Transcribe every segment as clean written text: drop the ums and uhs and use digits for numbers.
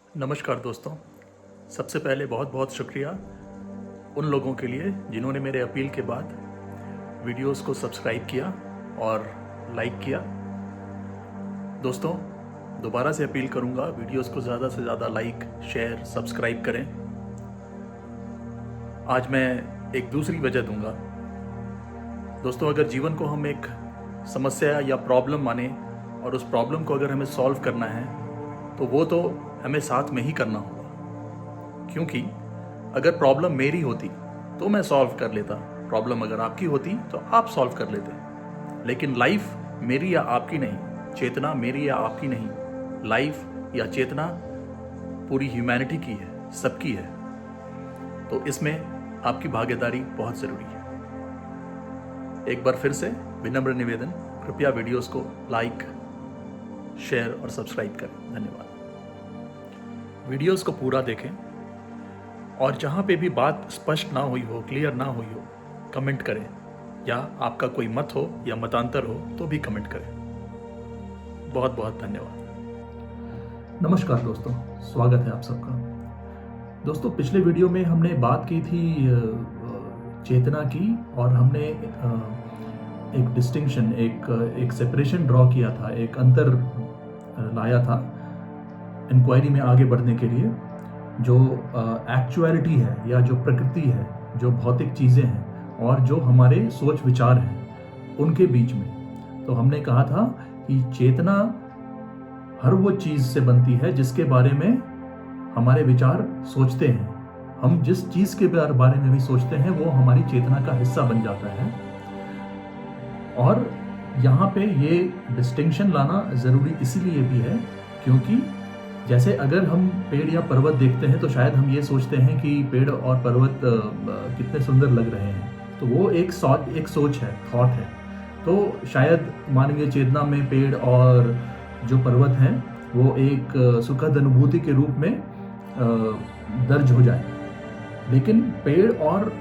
नमस्कार दोस्तों। सबसे पहले बहुत बहुत शुक्रिया उन लोगों के लिए जिन्होंने मेरे अपील के बाद वीडियोस को सब्सक्राइब किया और लाइक किया। दोस्तों, दोबारा से अपील करूंगा, वीडियोस को ज़्यादा से ज़्यादा लाइक, शेयर, सब्सक्राइब करें। आज मैं एक दूसरी वजह दूंगा। दोस्तों, अगर जीवन को हम एक समस्या या प्रॉब्लम माने और उस प्रॉब्लम को अगर हमें सॉल्व करना है तो वो तो हमें साथ में ही करना होगा। क्योंकि अगर प्रॉब्लम मेरी होती तो मैं सॉल्व कर लेता, प्रॉब्लम अगर आपकी होती तो आप सॉल्व कर लेते। लेकिन लाइफ मेरी या आपकी नहीं, चेतना मेरी या आपकी नहीं, लाइफ या चेतना पूरी ह्यूमैनिटी की है, सबकी है। तो इसमें आपकी भागीदारी बहुत ज़रूरी है। एक बार फिर से विनम्र निवेदन, कृपया वीडियोस को लाइक, शेयर और सब्सक्राइब करें। धन्यवाद। वीडियोस को पूरा देखें और जहाँ पे भी बात स्पष्ट ना हुई हो, क्लियर ना हुई हो, कमेंट करें, या आपका कोई मत हो या मतांतर हो तो भी कमेंट करें। बहुत बहुत धन्यवाद। नमस्कार दोस्तों, स्वागत है आप सबका। दोस्तों, पिछले वीडियो में हमने बात की थी चेतना की, और हमने एक डिस्टिंक्शन, एक सेपरेशन ड्रॉ किया था, एक अंतर लाया था इंक्वायरी में आगे बढ़ने के लिए। जो एक्चुअलिटी है या जो प्रकृति है, जो भौतिक चीज़ें हैं और जो हमारे सोच विचार हैं उनके बीच में। तो हमने कहा था कि चेतना हर वो चीज़ से बनती है जिसके बारे में हमारे विचार सोचते हैं। हम जिस चीज़ के बारे में भी सोचते हैं वो हमारी चेतना का हिस्सा बन जाता है। और यहाँ पे ये डिस्टिंक्शन लाना ज़रूरी इसीलिए भी है क्योंकि जैसे अगर हम पेड़ या पर्वत देखते हैं तो शायद हम ये सोचते हैं कि पेड़ और पर्वत कितने सुंदर लग रहे हैं, तो वो एक सोच है, थॉट है। तो शायद मानवीय चेतना में पेड़ और जो पर्वत हैं वो एक सुखद अनुभूति के रूप में दर्ज हो जाए। लेकिन पेड़ और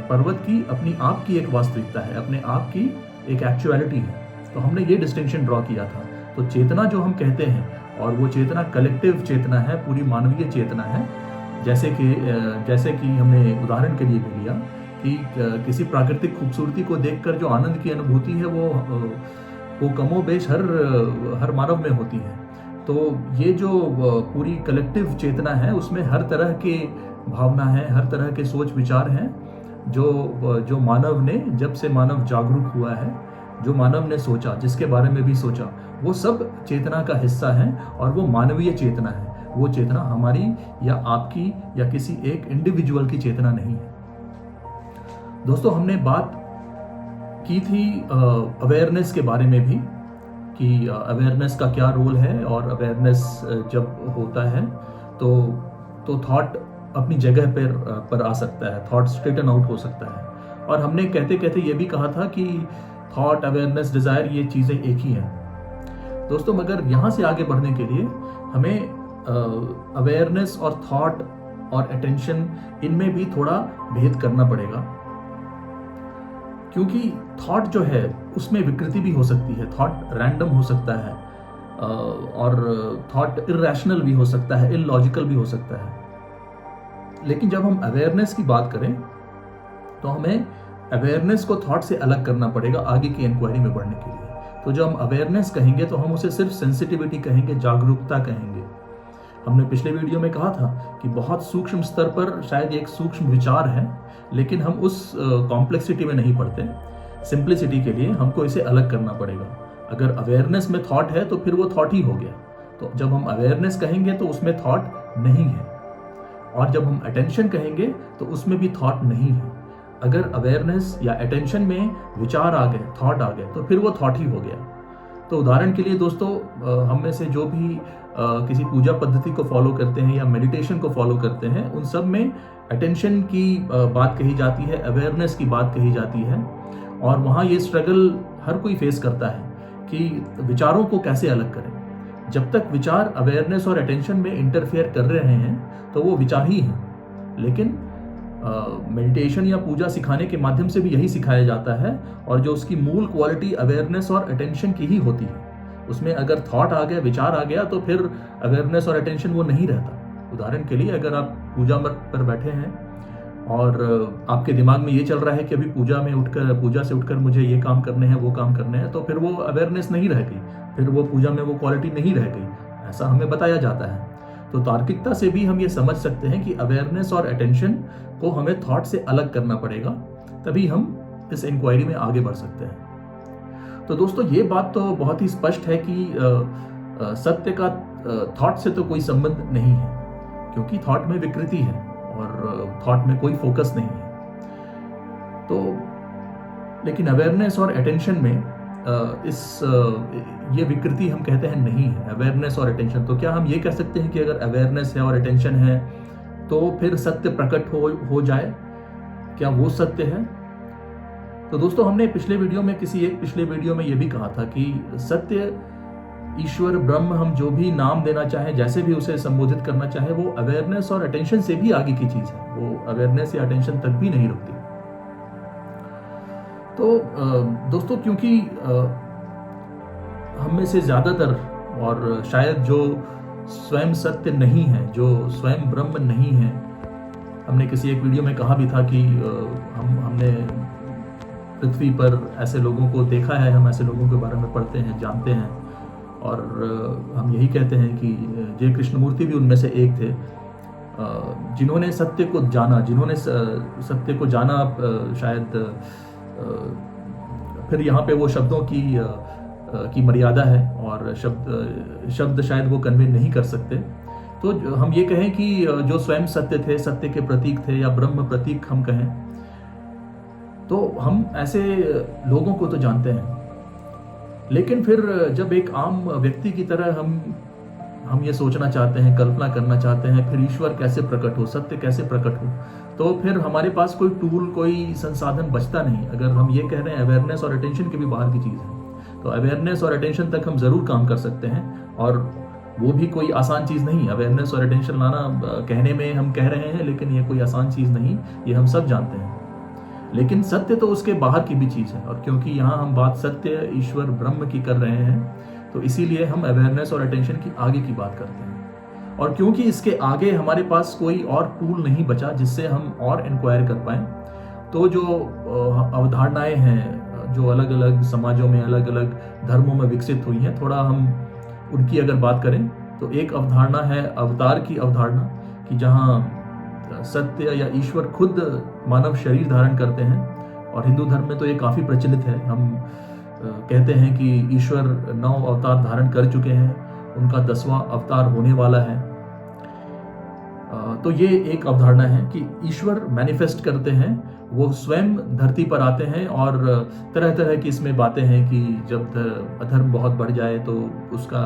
पर्वत की अपनी आप की एक वास्तविकता है, अपने आप की एक एक्चुअलिटी है। तो हमने ये डिस्टिंक्शन ड्रॉ किया था। तो चेतना जो हम कहते हैं, और वो चेतना कलेक्टिव चेतना है, पूरी मानवीय चेतना है। जैसे कि हमने उदाहरण के लिए भी लिया कि किसी प्राकृतिक खूबसूरती को देखकर जो आनंद की अनुभूति है वो कमोबेश हर मानव में होती है। तो ये जो पूरी कलेक्टिव चेतना है उसमें हर तरह के भावना है, हर तरह के सोच विचार हैं जो मानव ने, जब से मानव जागरूक हुआ है, जो मानव ने सोचा, जिसके बारे में भी सोचा, वो सब चेतना का हिस्सा है और वो मानवीय चेतना है। वो चेतना हमारी या आपकी या किसी एक इंडिविजुअल की चेतना नहीं है। दोस्तों, हमने बात की थी अवेयरनेस के बारे में भी कि अवेयरनेस का क्या रोल है, और अवेयरनेस जब होता है तो थॉट अपनी जगह पर आ सकता है, थॉट स्ट्रेटन आउट हो सकता है। और हमने कहते कहते ये भी कहा था कि थॉट, अवेयरनेस, डिज़ायर, ये चीज़ें एक ही हैं। दोस्तों, मगर यहाँ से आगे बढ़ने के लिए हमें अवेयरनेस और थॉट और अटेंशन, इनमें भी थोड़ा भेद करना पड़ेगा। क्योंकि थॉट जो है उसमें विकृति भी हो सकती है, थॉट रैंडम हो सकता है, और थॉट इरैशनल भी हो सकता है, इलॉजिकल भी हो सकता है। लेकिन जब हम अवेयरनेस की बात करें तो हमें अवेयरनेस को थॉट से अलग करना पड़ेगा आगे की इंक्वायरी में बढ़ने के लिए। तो जब हम अवेयरनेस कहेंगे तो हम उसे सिर्फ सेंसिटिविटी कहेंगे, जागरूकता कहेंगे। हमने पिछले वीडियो में कहा था कि बहुत सूक्ष्म स्तर पर शायद एक सूक्ष्म विचार है, लेकिन हम उस कॉम्प्लेक्सिटी में नहीं पढ़ते। सिंप्लिसिटी के लिए हमको इसे अलग करना पड़ेगा। अगर अवेयरनेस में थॉट है तो फिर वो थॉट ही हो गया। तो जब हम अवेयरनेस कहेंगे तो उसमें थॉट नहीं है, और जब हम अटेंशन कहेंगे तो उसमें भी थॉट नहीं है। अगर अवेयरनेस या अटेंशन में विचार आ गए, थॉट आ गए, तो फिर वो थॉट ही हो गया। तो उदाहरण के लिए दोस्तों, हम में से जो भी किसी पूजा पद्धति को फॉलो करते हैं या मेडिटेशन को फॉलो करते हैं, उन सब में अटेंशन की बात कही जाती है, अवेयरनेस की बात कही जाती है। और वहाँ ये स्ट्रगल हर कोई फेस करता है कि विचारों को कैसे अलग करें। जब तक विचार अवेयरनेस और अटेंशन में इंटरफेयर कर रहे हैं तो वो विचार ही हैं। लेकिन मेडिटेशन या पूजा सिखाने के माध्यम से भी यही सिखाया जाता है, और जो उसकी मूल क्वालिटी अवेयरनेस और अटेंशन की ही होती है। उसमें अगर थॉट आ गया, विचार आ गया, तो फिर अवेयरनेस और अटेंशन वो नहीं रहता। उदाहरण के लिए अगर आप पूजा पर बैठे हैं और आपके दिमाग में ये चल रहा है कि अभी पूजा से उठकर मुझे ये काम करने हैं, वो काम करने हैं, तो फिर वो अवेयरनेस नहीं रह गई, फिर वो पूजा में वो क्वालिटी नहीं रह गई, ऐसा हमें बताया जाता है। तो तार्किकता से भी हम ये समझ सकते हैं कि अवेयरनेस और अटेंशन को हमें थॉट से अलग करना पड़ेगा, तभी हम इस इंक्वायरी में आगे बढ़ सकते हैं। तो दोस्तों, ये बात तो बहुत ही स्पष्ट है कि सत्य का थॉट से तो कोई संबंध नहीं है, क्योंकि थॉट में विकृति है और थॉट में कोई फोकस नहीं है। तो लेकिन अवेयरनेस और अटेंशन में ये विकृति हम कहते हैं नहीं है, अवेयरनेस और अटेंशन। तो क्या हम ये कह सकते हैं कि अगर अवेयरनेस है और अटेंशन है तो फिर सत्य प्रकट हो जाए? क्या वो सत्य है? तो दोस्तों, हमने पिछले वीडियो में ये भी कहा था कि सत्य, ईश्वर, ब्रह्म, हम जो भी नाम देना चाहें, जैसे भी उसे संबोधित करना चाहे, वो अवेयरनेस और अटेंशन से भी आगे की चीज है, वो अवेयरनेस या अटेंशन तक भी नहीं रुकती। तो दोस्तों, क्योंकि हम में से ज्यादातर, और शायद जो स्वयं सत्य नहीं है, जो स्वयं ब्रह्म नहीं है, हमने किसी एक वीडियो में कहा भी था कि हमने पृथ्वी पर ऐसे लोगों को देखा है, हम ऐसे लोगों के बारे में पढ़ते हैं, जानते हैं, और हम यही कहते हैं कि जय कृष्णमूर्ति भी उनमें से एक थे, जिन्होंने सत्य को जाना, शायद फिर यहाँ पे वो शब्दों की मर्यादा है और शब्द शायद वो कन्वे नहीं कर सकते। तो हम ये कहें कि जो स्वयं सत्य थे, सत्य के प्रतीक थे, या ब्रह्म प्रतीक हम कहें, तो हम ऐसे लोगों को तो जानते हैं। लेकिन फिर जब एक आम व्यक्ति की तरह हम ये सोचना चाहते हैं, कल्पना करना चाहते हैं, फिर ईश्वर कैसे प्रकट हो, सत्य कैसे प्रकट हो, तो फिर हमारे पास कोई टूल, कोई संसाधन बचता नहीं। अगर हम ये कह रहे हैं अवेयरनेस और अटेंशन के भी बाहर की चीज है, तो अवेयरनेस और अटेंशन तक हम जरूर काम कर सकते हैं, और वो भी कोई आसान चीज नहीं। अवेयरनेस और अटेंशन लाना कहने में हम कह रहे हैं, लेकिन ये कोई आसान चीज नहीं, ये हम सब जानते हैं। लेकिन सत्य तो उसके बाहर की भी चीज है, और क्योंकि यहाँ हम बात सत्य, ईश्वर, ब्रह्म की कर रहे हैं, तो इसीलिए हम अवेयरनेस और अटेंशन की आगे की बात करते हैं। और क्योंकि इसके आगे हमारे पास कोई और टूल नहीं बचा जिससे हम और इंक्वायर कर पाए, तो जो अवधारणाएं हैं, जो अलग अलग समाजों में, अलग अलग धर्मों में विकसित हुई हैं, थोड़ा हम उनकी अगर बात करें, तो एक अवधारणा है अवतार की अवधारणा, कि जहाँ सत्य या ईश्वर खुद मानव शरीर धारण करते हैं। और हिंदू धर्म में तो ये काफी प्रचलित है। हम कहते हैं कि ईश्वर 9 अवतार धारण कर चुके हैं, उनका 10वां अवतार होने वाला है। तो ये एक अवधारणा है कि ईश्वर मैनिफेस्ट करते हैं, वो स्वयं धरती पर आते हैं, और तरह तरह की इसमें बातें हैं कि जब अधर्म बहुत बढ़ जाए तो उसका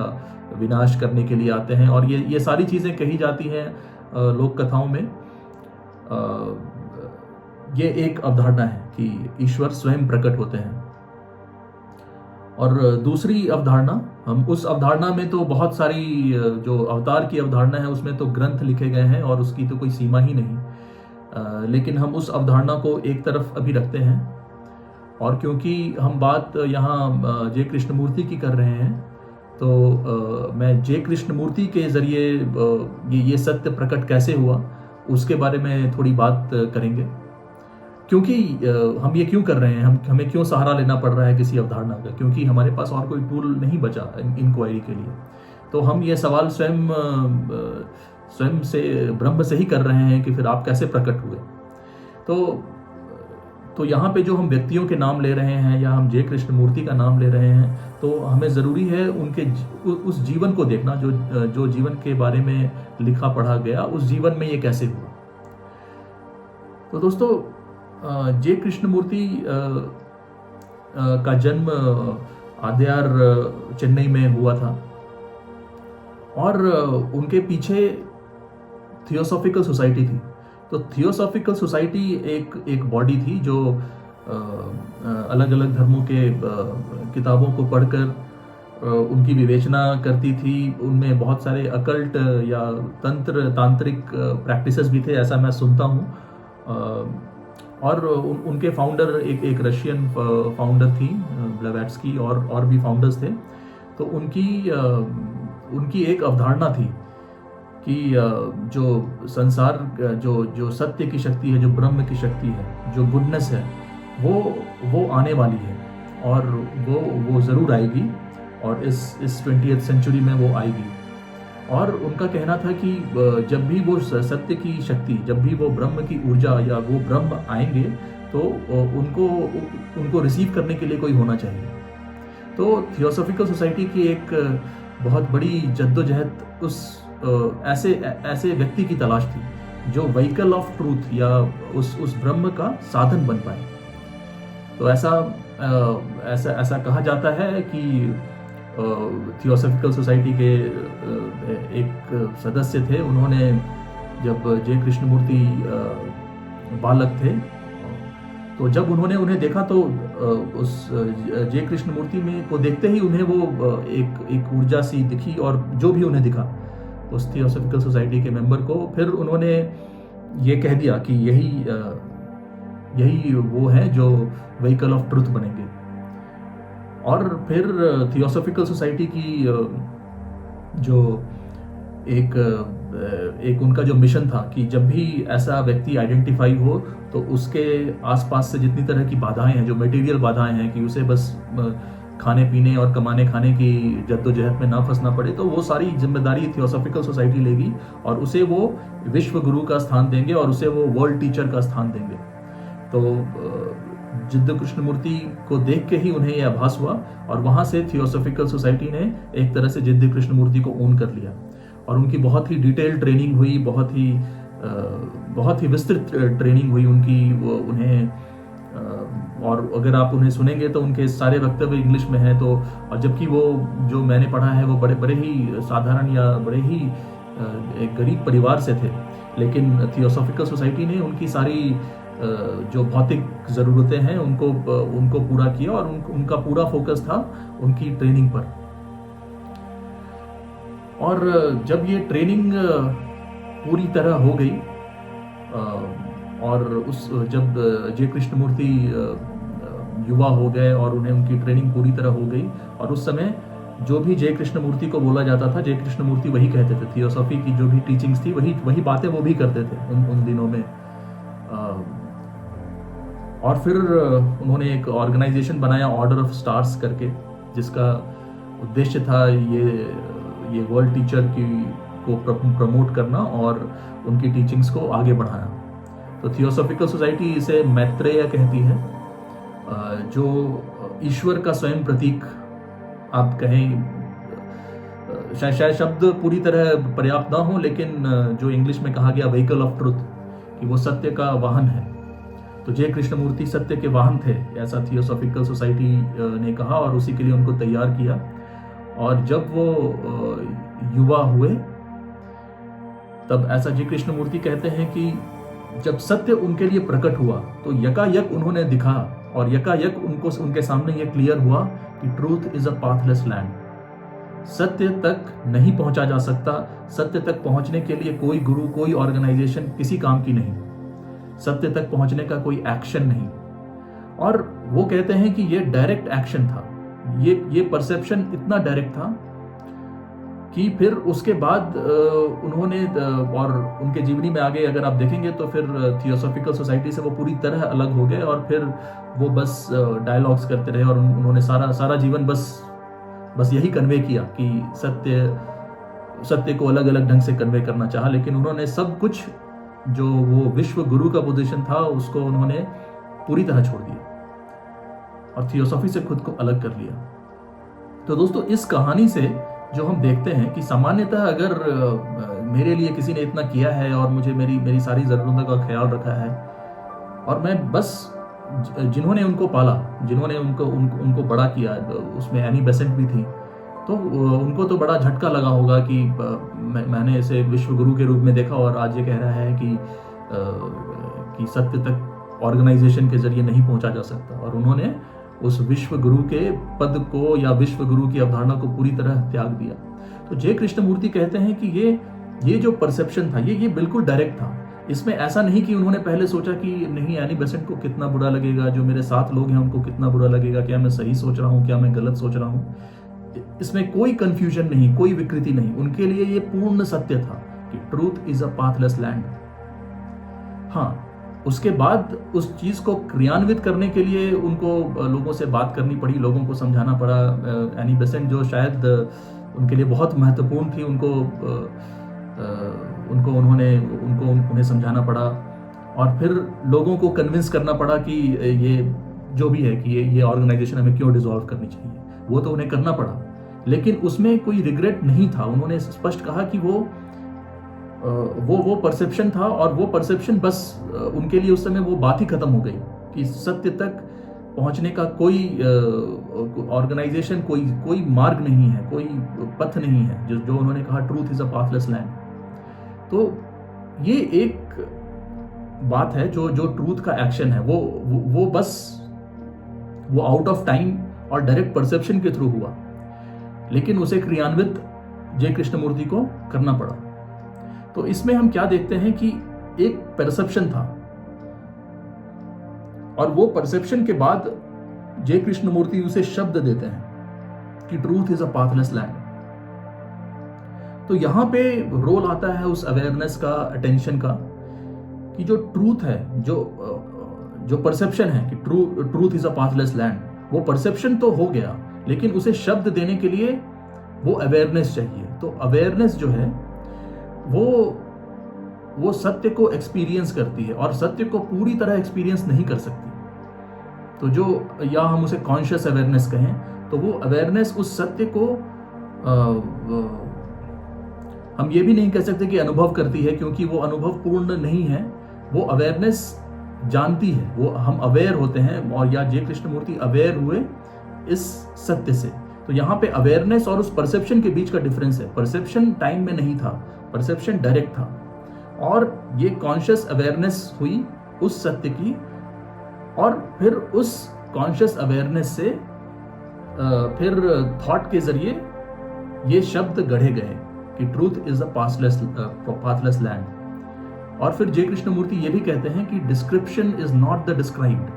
विनाश करने के लिए आते हैं, और ये सारी चीजें कही जाती हैं लोक कथाओं में। ये एक अवधारणा है कि ईश्वर स्वयं प्रकट होते हैं। और दूसरी अवधारणा, हम उस अवधारणा में तो बहुत सारी, जो अवतार की अवधारणा है उसमें तो ग्रंथ लिखे गए हैं और उसकी तो कोई सीमा ही नहीं। लेकिन हम उस अवधारणा को एक तरफ अभी रखते हैं, और क्योंकि हम बात यहाँ जय कृष्णमूर्ति की कर रहे हैं, तो मैं जय कृष्णमूर्ति के जरिए ये सत्य प्रकट कैसे हुआ उसके बारे में थोड़ी बात करेंगे। क्योंकि हम ये क्यों कर रहे हैं, हमें क्यों सहारा लेना पड़ रहा है किसी अवधारणा का, क्योंकि हमारे पास और कोई टूल नहीं बचा इंक्वायरी के लिए। तो हम ये सवाल स्वयं से, ब्रह्म से ही कर रहे हैं कि फिर आप कैसे प्रकट हुए। तो यहाँ पे जो हम व्यक्तियों के नाम ले रहे हैं, या हम जय कृष्णमूर्ति का नाम ले रहे हैं, तो हमें ज़रूरी है उनके उस जीवन को देखना, जो जीवन के बारे में लिखा पढ़ा गया, उस जीवन में ये कैसे हुआ। तो दोस्तों, जय कृष्णमूर्ति का जन्म आद्यार चेन्नई में हुआ था, और उनके पीछे थियोसॉफिकल सोसाइटी थी। तो थियोसॉफिकल सोसाइटी एक बॉडी थी जो अलग अलग धर्मों के किताबों को पढ़कर उनकी विवेचना करती थी। उनमें बहुत सारे अकल्ट या तांत्रिक प्रैक्टिसेस भी थे, ऐसा मैं सुनता हूँ। और उनके फाउंडर एक रशियन फाउंडर थी, ब्लेवेट्स्की, और भी फाउंडर्स थे। तो उनकी एक अवधारणा थी कि जो संसार जो जो सत्य की शक्ति है, जो ब्रह्म की शक्ति है, जो गुडनेस है, वो आने वाली है और वो ज़रूर आएगी और इस 20th सेंचुरी में वो आएगी। और उनका कहना था कि जब भी वो सत्य की शक्ति, जब भी वो ब्रह्म की ऊर्जा या वो ब्रह्म आएंगे तो उनको रिसीव करने के लिए कोई होना चाहिए। तो थियोसॉफिकल सोसाइटी की एक बहुत बड़ी जद्दोजहद उस ऐसे व्यक्ति की तलाश थी जो व्हीकल ऑफ ट्रूथ या उस ब्रह्म का साधन बन पाए। तो ऐसा कहा जाता है कि थियोसॉफिकल सोसाइटी के एक सदस्य थे, उन्होंने जब जय कृष्णमूर्ति बालक थे तो जब उन्होंने उन्हें देखा तो उस जय कृष्णमूर्ति में को देखते ही उन्हें वो एक ऊर्जा सी दिखी और जो भी उन्हें दिखा उस थियोसॉफिकल सोसाइटी के मेंबर को, फिर उन्होंने ये कह दिया कि यही वो है जो व्हीकल ऑफ ट्रुथ बनेंगे। और फिर थियोसॉफिकल सोसाइटी की जो एक उनका जो मिशन था कि जब भी ऐसा व्यक्ति आइडेंटिफाई हो तो उसके आसपास से जितनी तरह की बाधाएं हैं, जो मटेरियल बाधाएं हैं, कि उसे बस खाने पीने और कमाने खाने की जद्दोजहद में ना फंसना पड़े, तो वो सारी जिम्मेदारी थियोसॉफिकल सोसाइटी लेगी और उसे वो विश्व गुरु का स्थान देंगे और उसे वो वर्ल्ड टीचर का स्थान देंगे। तो जिद्द कृष्णमूर्ति को देख के ही उन्हें यह आभास हुआ और वहां से थियोसॉफिकल सोसाइटी ने एक तरह से जिद्द कृष्णमूर्ति को ओन कर लिया और उनकी बहुत ही डिटेल ट्रेनिंग हुई, बहुत ही विस्तृत ट्रेनिंग हुई उनकी, उन्हें और अगर आप उन्हें सुनेंगे तो उनके सारे वक्तव्य इंग्लिश में हैं। तो और जबकि वो जो मैंने पढ़ा है वो बड़े ही साधारण या बड़े ही एक गरीब परिवार से थे, लेकिन थियोसॉफिकल सोसाइटी ने उनकी सारी जो भौतिक ज़रूरतें हैं उनको पूरा किया और उनका पूरा फोकस था उनकी ट्रेनिंग पर। और जब ये ट्रेनिंग पूरी तरह हो गई और जब जय कृष्णमूर्ति युवा हो गए और उन्हें उनकी ट्रेनिंग पूरी तरह हो गई और उस समय जो भी जय कृष्णमूर्ति को बोला जाता था, जय कृष्णमूर्ति वही कहते थे। थियोसॉफी की जो भी टीचिंग्स थी वही बातें वो भी करते थे उन दिनों में। और फिर उन्होंने एक ऑर्गेनाइजेशन बनाया ऑर्डर ऑफ स्टार्स करके, जिसका उद्देश्य था ये वर्ल्ड टीचर को प्रमोट करना और उनकी टीचिंग्स को आगे बढ़ाना। तो थियोसॉफिकल सोसाइटी इसे मैत्रेय कहती है, जो ईश्वर का स्वयं प्रतीक आप कहें। शायद शब्द पूरी तरह पर्याप्त ना हो, लेकिन जो इंग्लिश में कहा गया व्हीकल ऑफ ट्रुथ, कि वो सत्य का वाहन है। तो जय कृष्णमूर्ति सत्य के वाहन थे, ऐसा थियोसॉफिकल सोसाइटी ने कहा और उसी के लिए उनको तैयार किया। और जब वो युवा हुए तब ऐसा जय कृष्णमूर्ति कहते हैं कि जब सत्य उनके लिए प्रकट हुआ तो यकायक उन्होंने दिखा और यकायक उनके सामने ये क्लियर हुआ कि truth is a pathless land. सत्य तक नहीं पहुंचा जा सकता, सत्य तक पहुंचने के लिए कोई गुरु, कोई ऑर्गेनाइजेशन किसी काम की नहीं, सत्य तक पहुंचने का कोई एक्शन नहीं। और वो कहते हैं कि ये डायरेक्ट एक्शन था, ये परसेप्शन इतना डायरेक्ट था कि फिर उसके बाद उन्होंने और उनके जीवनी में आगे अगर आप देखेंगे तो फिर थियोसॉफिकल सोसाइटी से वो पूरी तरह अलग हो गए और फिर वो बस डायलॉग्स करते रहे और उन्होंने सारा जीवन बस यही कन्वे किया कि सत्य को अलग अलग ढंग से कन्वे करना चाहा, लेकिन उन्होंने सब कुछ जो वो विश्व गुरु का पोजीशन था उसको उन्होंने पूरी तरह छोड़ दिया और थियोसॉफी से खुद को अलग कर लिया। तो दोस्तों, इस कहानी से जो हम देखते हैं कि सामान्यतः अगर मेरे लिए किसी ने इतना किया है और मुझे मेरी सारी ज़रूरतों का ख्याल रखा है और मैं बस जिन्होंने उनको पाला, जिन्होंने उनको बड़ा किया, उसमें एनी बेसेंट भी थी, तो उनको तो बड़ा झटका लगा होगा कि मैंने इसे विश्व गुरु के रूप में देखा और आज ये कह रहा है कि सत्य तक ऑर्गेनाइजेशन के जरिए नहीं पहुंचा जा सकता। और उन्होंने उस विश्व गुरु के पद को या विश्व गुरु की अवधारणा को पूरी तरह त्याग दिया। तो जय कृष्णमूर्ति कहते हैं कि ये जो परसेप्शन था ये बिल्कुल डायरेक्ट था। इसमें ऐसा नहीं कि उन्होंने पहले सोचा कि नहीं, एनी बेसेंट को कितना बुरा लगेगा, जो मेरे साथ लोग हैं उनको कितना बुरा लगेगा, क्या मैं सही सोच रहा हूँ, क्या मैं गलत सोच रहा हूँ। इसमें कोई कंफ्यूजन नहीं, कोई विकृति नहीं, उनके लिए ये पूर्ण सत्य था कि truth is a pathless land. हाँ, उसके बाद उस चीज को क्रियान्वित करने के लिए उनको लोगों से बात करनी पड़ी, लोगों को समझाना पड़ा। एनी बेसेंट जो शायद उनके लिए बहुत महत्वपूर्ण थी, उन्हें समझाना पड़ा और फिर लोगों को कन्विंस करना पड़ा कि ये जो भी है कि ये ऑर्गेनाइजेशन हमें क्यों डिसॉल्व करनी चाहिए, वो तो उन्हें करना पड़ा। लेकिन उसमें कोई रिग्रेट नहीं था। उन्होंने स्पष्ट कहा कि वो परसेप्शन था और वो परसेप्शन बस उनके लिए उस समय वो बात ही खत्म हो गई कि सत्य तक पहुंचने का कोई ऑर्गेनाइजेशन, कोई मार्ग नहीं है, कोई पथ नहीं है। जो उन्होंने कहा truth is a pathless land. तो ये एक बात है जो ट्रूथ का एक्शन है, वो बस वो आउट ऑफ टाइम और डायरेक्ट परसेप्शन के थ्रू हुआ, लेकिन उसे क्रियान्वित जय कृष्णमूर्ति को करना पड़ा। तो इसमें हम क्या देखते हैं कि एक परसेप्शन था और वो परसेप्शन के बाद जय कृष्णमूर्ति उसे शब्द देते हैं कि truth is a pathless land. तो यहां पे रोल आता है उस अवेयरनेस का, अटेंशन का, कि जो ट्रूथ है, जो परसेप्शन है कि truth is a pathless land, वो परसेप्शन तो हो गया, लेकिन उसे शब्द देने के लिए वो अवेयरनेस चाहिए। तो अवेयरनेस जो है वो सत्य को एक्सपीरियंस करती है और सत्य को पूरी तरह एक्सपीरियंस नहीं कर सकती। तो या हम उसे कॉन्शियस अवेयरनेस कहें, तो वो अवेयरनेस उस सत्य को हम ये भी नहीं कह सकते कि अनुभव करती है, क्योंकि वो अनुभव पूर्ण नहीं है। वो अवेयरनेस जानती है, वो हम अवेयर होते हैं, और या जय कृष्णमूर्ति अवेयर हुए इस सत्य से। तो यहाँ पे अवेयरनेस और उस परसेप्शन के बीच का डिफरेंस है। परसेप्शन टाइम में नहीं था, परसेप्शन डायरेक्ट था, और ये कॉन्शियस अवेयरनेस हुई उस सत्य की, और फिर उस कॉन्शियस अवेयरनेस से फिर थॉट के जरिए ये शब्द गढ़े गए कि truth is a pathless land. और फिर जय कृष्णमूर्ति ये भी कहते हैं कि description is not the described.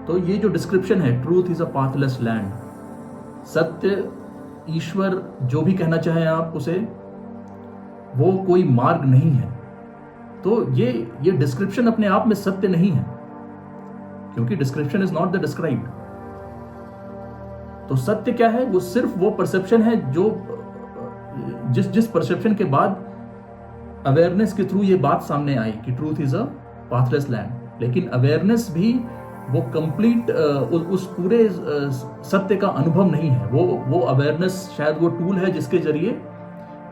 तो ये जो डिस्क्रिप्शन है, truth is a pathless land, सत्य, ईश्वर, जो भी कहना चाहें आप उसे, वो कोई मार्ग नहीं है। तो ये डिस्क्रिप्शन अपने आप में सत्य नहीं है, क्योंकि description is not the described. तो सत्य क्या है? वो सिर्फ वो परसेप्शन है जो जिस परसेप्शन के बाद अवेयरनेस के थ्रू ये बात सामने आई कि truth is a pathless land. लेकिन अवेयरनेस भी वो कंप्लीट उस पूरे सत्य का अनुभव नहीं है। वो अवेयरनेस शायद वो टूल है जिसके जरिए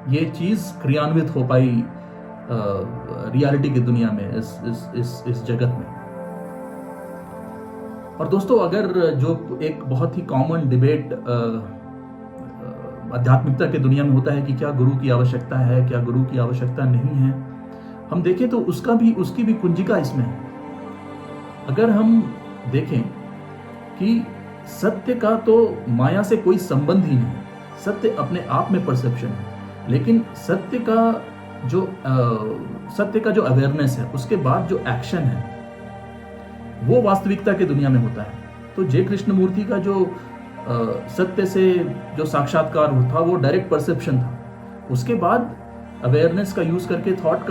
ये चीज क्रियान्वित हो पाई रियलिटी की दुनिया में, इस जगत में। और दोस्तों, अगर जो एक बहुत ही कॉमन डिबेट आध्यात्मिकता की दुनिया में होता है कि क्या गुरु की आवश्यकता है, क्या गुरु की आवश्यकता नहीं है, हम देखें तो उसकी भी कुंजिका इसमें है। अगर हम देखें कि सत्य का तो माया से कोई संबंध ही नहीं, सत्य अपने आप में परसेप्शन है, लेकिन सत्य का जो अवेयरनेस है, उसके बाद जो एक्शन है, वो वास्तविकता की दुनिया में होता है। तो जय कृष्णमूर्ति का जो सत्य से जो साक्षात्कार था, वो डायरेक्ट परसेप्शन था। उसके बाद अवेयरनेस का यूज करके, थॉट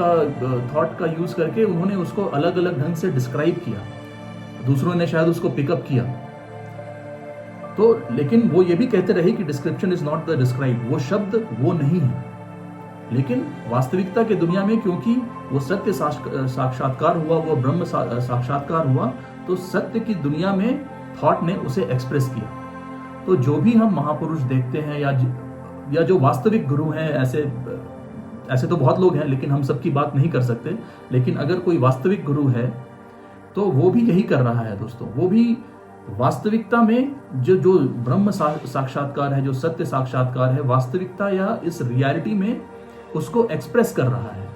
का यूज करके उन्होंने उसको अलग अलग ढंग से डिस्क्राइब किया, दूसरों ने शायद उसको पिकअप किया। तो लेकिन वो ये भी कहते रहे कि description is not the describe, वो शब्द वो नहीं है। लेकिन वास्तविकता की दुनिया में, क्योंकि वो सत्य साक्षात्कार हुआ, वो ब्रह्म साक्षात्कार हुआ, तो सत्य की दुनिया में थॉट ने उसे एक्सप्रेस किया। तो जो भी हम महापुरुष देखते हैं या जो वास्तविक गुरु हैं, ऐसे तो बहुत लोग हैं, लेकिन हम सबकी बात नहीं कर सकते। लेकिन अगर कोई वास्तविक गुरु है तो वो भी यही कर रहा है दोस्तों। वो भी वास्तविकता में जो ब्रह्म साक्षात्कार है, जो सत्य साक्षात्कार है, वास्तविकता या इस रियलिटी में उसको एक्सप्रेस कर रहा है।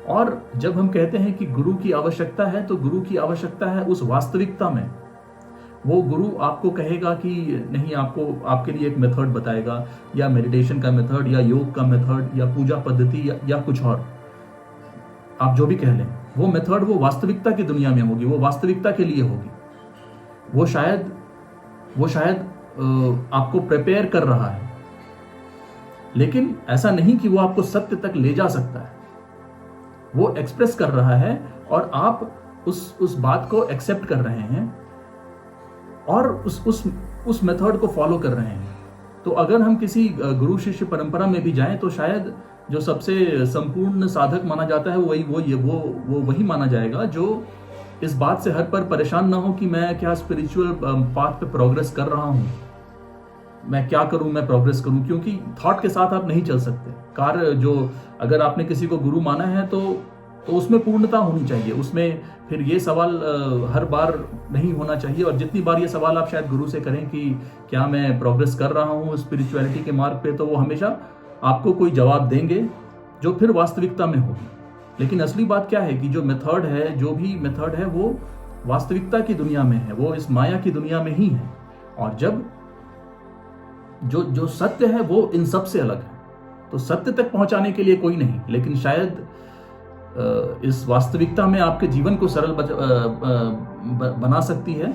और जब हम कहते हैं कि गुरु की आवश्यकता है, तो गुरु की आवश्यकता है उस वास्तविकता में। वो गुरु आपको कहेगा कि नहीं, आपके लिए एक मेथड बताएगा, या मेडिटेशन का मेथड, या योग का मेथड, या पूजा पद्धति, या कुछ और, आप जो भी कह लें, वो मेथड वो वास्तविकता की दुनिया में होगी, वो वास्तविकता के लिए होगी। वो शायद आपको प्रिपेयर कर रहा है। लेकिन ऐसा नहीं कि वो आपको सत्य तक ले जा सकता है। वो एक्सप्रेस कर रहा है और आप उस बात को एक्सेप्ट कर रहे हैं और उस मेथड को फॉलो कर रहे हैं। तो अगर हम किसी गुरु शिष्य परंपरा में भी जाएं तो शायद जो सबसे संपूर्ण साधक माना जाता है वो वही माना जाएगा जो इस बात से हर पर परेशान ना हो कि मैं क्या स्पिरिचुअल पाथ पे प्रोग्रेस कर रहा हूं, मैं क्या करूं, मैं प्रोग्रेस करूं, क्योंकि थॉट के साथ आप नहीं चल सकते। कार्य जो अगर आपने किसी को गुरु माना है तो उसमें पूर्णता होनी चाहिए। उसमें फिर ये सवाल हर बार नहीं होना चाहिए, और जितनी बार ये सवाल आप शायद गुरु से करें कि क्या मैं प्रोग्रेस कर रहा हूँ स्पिरिचुअलिटी के मार्ग पे, तो वो हमेशा आपको कोई जवाब देंगे जो फिर वास्तविकता में होगी। लेकिन असली बात क्या है कि जो मेथड है, जो भी मेथड है, वो वास्तविकता की दुनिया में है, वो इस माया की दुनिया में ही है। और जब जो सत्य है वो इन सब से अलग है, तो सत्य तक पहुंचाने के लिए कोई नहीं, लेकिन शायद इस वास्तविकता में आपके जीवन को सरल बना सकती है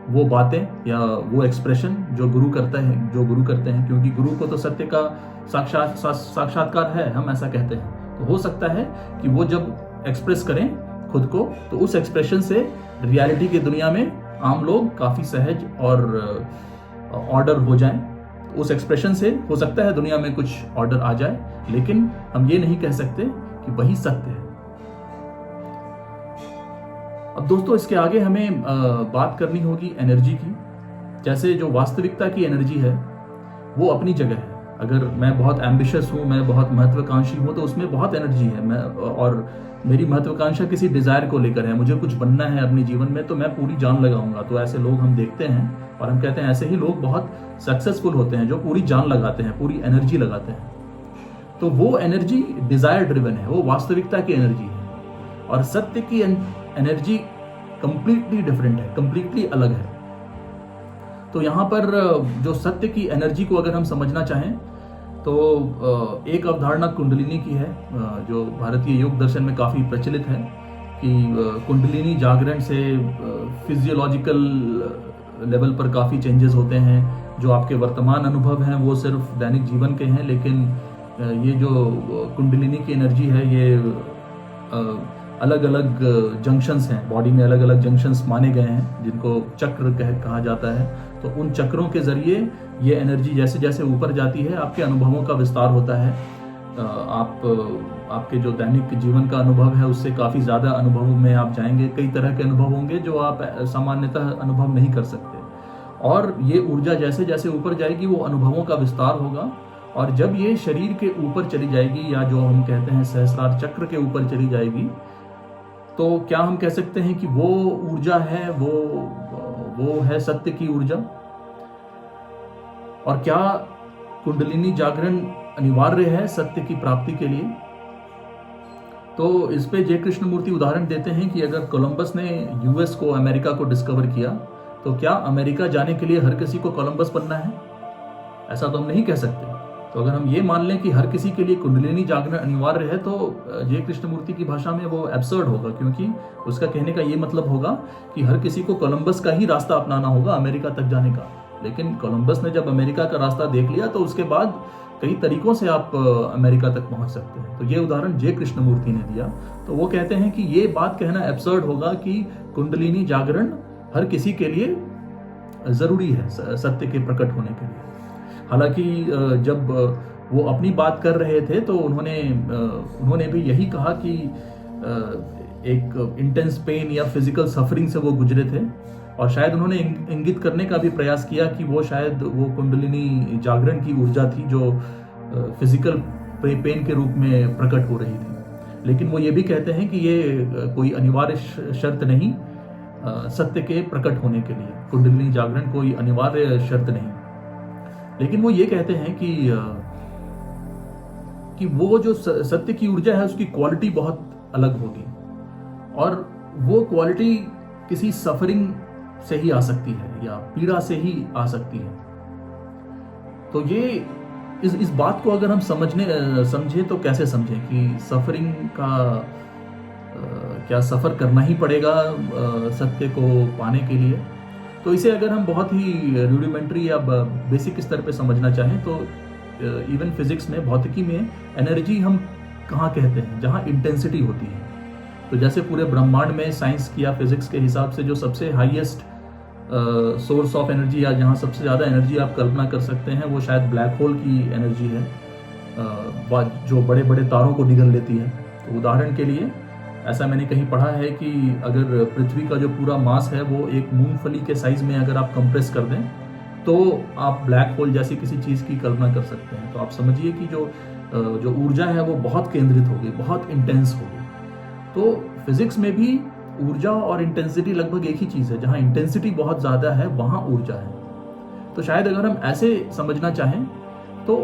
वो बातें या वो एक्सप्रेशन जो गुरु करते हैं, क्योंकि गुरु को तो सत्य का साक्षात्कार है, हम ऐसा कहते हैं। तो हो सकता है कि वो जब एक्सप्रेस करें खुद को, तो उस एक्सप्रेशन से रियलिटी की दुनिया में आम लोग काफी सहज और ऑर्डर हो जाएं। तो उस एक्सप्रेशन से हो सकता है दुनिया में कुछ ऑर्डर आ जाए, लेकिन हम ये नहीं कह सकते कि वही सत्य है। अब दोस्तों, इसके आगे हमें बात करनी होगी एनर्जी की। जैसे जो वास्तविकता की एनर्जी है वो अपनी जगह है। अगर मैं बहुत एम्बिशियस हूँ, मैं बहुत महत्वाकांक्षी हूँ, तो उसमें बहुत एनर्जी है। और मेरी महत्वाकांक्षा किसी डिजायर को लेकर है, मुझे कुछ बनना है अपने जीवन में, तो मैं पूरी जान लगाऊंगा। तो ऐसे लोग हम देखते हैं और हम कहते हैं ऐसे ही लोग बहुत सक्सेसफुल होते हैं, जो पूरी जान लगाते हैं, पूरी एनर्जी लगाते हैं। तो वो एनर्जी डिजायर ड्रिवन है, वो वास्तविकता की एनर्जी है। और सत्य की एनर्जी कंप्लीटली डिफरेंट है, कंप्लीटली अलग है। तो यहाँ पर जो सत्य की एनर्जी को अगर हम समझना चाहें तो एक अवधारणा कुंडलिनी की है, जो भारतीय योग दर्शन में काफ़ी प्रचलित है कि कुंडलिनी जागरण से फिजियोलॉजिकल लेवल पर काफ़ी चेंजेस होते हैं। जो आपके वर्तमान अनुभव हैं वो सिर्फ दैनिक जीवन के हैं, लेकिन ये जो कुंडलिनी की एनर्जी है ये अलग अलग जंक्शंस हैं, बॉडी में अलग अलग जंक्शंस माने गए हैं, जिनको चक्र कहा जाता है। तो उन चक्रों के जरिए ये एनर्जी जैसे जैसे ऊपर जाती है, आपके अनुभवों का विस्तार होता है। आपके जो दैनिक जीवन का अनुभव है उससे काफ़ी ज़्यादा अनुभव में आप जाएंगे। कई तरह के अनुभव होंगे जो आप सामान्यतः अनुभव नहीं कर सकते। और ये ऊर्जा जैसे जैसे ऊपर जाएगी वो अनुभवों का विस्तार होगा। और जब ये शरीर के ऊपर चली जाएगी, या जो हम कहते हैं सहस्रार चक्र के ऊपर चली जाएगी, तो क्या हम कह सकते हैं कि वो ऊर्जा है, वो है सत्य की ऊर्जा। और क्या कुंडलिनी जागरण अनिवार्य है सत्य की प्राप्ति के लिए? तो इस पे जय कृष्णमूर्ति उदाहरण देते हैं कि अगर कोलंबस ने यूएस को, अमेरिका को डिस्कवर किया, तो क्या अमेरिका जाने के लिए हर किसी को कोलंबस बनना है? ऐसा तो हम नहीं कह सकते। तो अगर हम ये मान लें कि हर किसी के लिए कुंडलिनी जागरण अनिवार्य है, तो जय कृष्णमूर्ति की भाषा में वो एब्सर्ड होगा, क्योंकि उसका कहने का ये मतलब होगा कि हर किसी को कोलंबस का ही रास्ता अपनाना होगा अमेरिका तक जाने का। लेकिन कोलंबस ने जब अमेरिका का रास्ता देख लिया, तो उसके बाद कई तरीकों से आप अमेरिका तक पहुंच सकते हैं। तो ये उदाहरण जय कृष्णमूर्ति ने दिया। तो वो कहते हैं कि ये बात कहना एब्सर्ड होगा कि कुंडलिनी जागरण हर किसी के लिए जरूरी है सत्य के प्रकट होने के लिए। हालांकि जब वो अपनी बात कर रहे थे तो उन्होंने भी यही कहा कि एक इंटेंस पेन या फिजिकल सफरिंग से वो गुजरे थे, और शायद उन्होंने इंगित करने का भी प्रयास किया कि वो शायद वो कुंडलिनी जागरण की ऊर्जा थी जो फिजिकल पेन के रूप में प्रकट हो रही थी। लेकिन वो ये भी कहते हैं कि ये कोई अनिवार्य शर्त नहीं सत्य के प्रकट होने के लिए। कुंडलिनी जागरण कोई अनिवार्य शर्त नहीं। लेकिन वो ये कहते हैं कि वो जो सत्य की ऊर्जा है उसकी क्वालिटी बहुत अलग होगी, और वो क्वालिटी किसी सफरिंग से ही आ सकती है या पीड़ा से ही आ सकती है। तो ये इस बात को अगर हम समझे तो कैसे समझें कि सफरिंग का क्या सफर करना ही पड़ेगा सत्य को पाने के लिए? तो इसे अगर हम बहुत ही रूडिमेंट्री या बेसिक स्तर पे समझना चाहें तो इवन फिजिक्स में, भौतिकी में, एनर्जी हम कहाँ कहते हैं? जहाँ इंटेंसिटी होती है। तो जैसे पूरे ब्रह्मांड में साइंस की या फिजिक्स के हिसाब से जो सबसे हाईएस्ट सोर्स ऑफ एनर्जी या जहाँ सबसे ज़्यादा एनर्जी आप कल्पना कर सकते हैं वो शायद ब्लैक होल की एनर्जी है, जो बड़े बड़े तारों को निगल लेती है। तो उदाहरण के लिए ऐसा मैंने कहीं पढ़ा है कि अगर पृथ्वी का जो पूरा मास है वो एक मूंगफली के साइज में अगर आप कंप्रेस कर दें तो आप ब्लैक होल जैसी किसी चीज़ की कल्पना कर सकते हैं। तो आप समझिए कि जो ऊर्जा है वो बहुत केंद्रित होगी, बहुत इंटेंस होगी। तो फिजिक्स में भी ऊर्जा और इंटेंसिटी लगभग एक ही चीज़ है। जहाँ इंटेंसिटी बहुत ज़्यादा है वहाँ ऊर्जा है। तो शायद अगर हम ऐसे समझना चाहें तो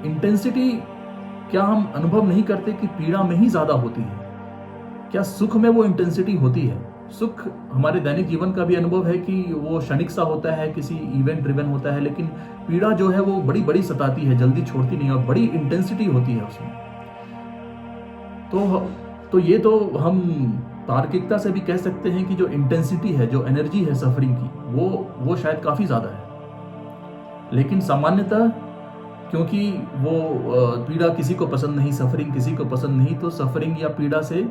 इंटेंसिटी क्या हम अनुभव नहीं करते कि पीड़ा में ही ज़्यादा होती है? क्या सुख में वो इंटेंसिटी होती है? सुख हमारे दैनिक जीवन का भी अनुभव है कि वो क्षणिक सा होता है, किसी इवेंट ड्रिवन होता है, लेकिन पीड़ा जो है वो बड़ी बड़ी सताती है, जल्दी छोड़ती नहीं और बड़ी इंटेंसिटी होती है उसमें। तो ये तो हम तार्किकता से भी कह सकते हैं कि जो इंटेंसिटी है, जो एनर्जी है सफरिंग की, वो शायद काफ़ी ज़्यादा है। लेकिन सामान्यतः क्योंकि वो पीड़ा किसी को पसंद नहीं, सफरिंग किसी को पसंद नहीं, तो सफरिंग या पीड़ा से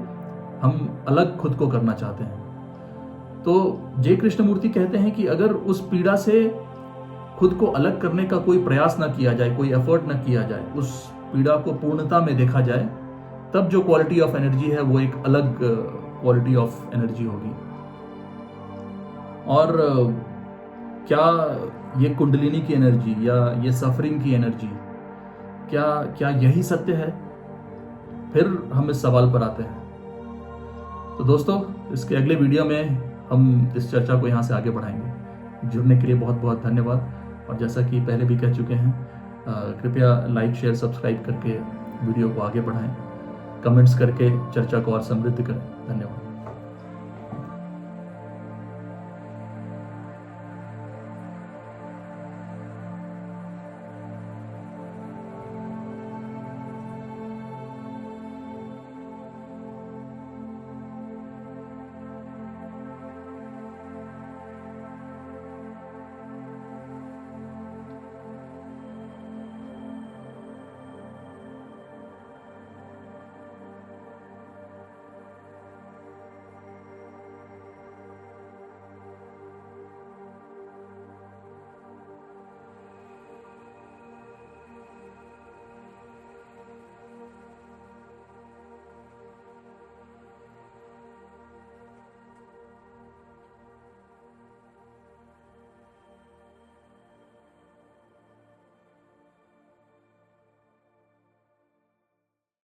हम अलग खुद को करना चाहते हैं। तो जे कृष्णमूर्ति कहते हैं कि अगर उस पीड़ा से खुद को अलग करने का कोई प्रयास ना किया जाए, कोई एफर्ट ना किया जाए, उस पीड़ा को पूर्णता में देखा जाए, तब जो क्वालिटी ऑफ एनर्जी है वो एक अलग क्वालिटी ऑफ एनर्जी होगी। और क्या ये कुंडलिनी की एनर्जी या ये सफरिंग की एनर्जी, क्या यही सत्य है? फिर हम इस सवाल पर आते हैं। तो दोस्तों, इसके अगले वीडियो में हम इस चर्चा को यहाँ से आगे बढ़ाएंगे। जुड़ने के लिए बहुत बहुत धन्यवाद। और जैसा कि पहले भी कह चुके हैं, कृपया लाइक, शेयर, सब्सक्राइब करके वीडियो को आगे बढ़ाएं, कमेंट्स करके चर्चा को और समृद्ध करें। धन्यवाद।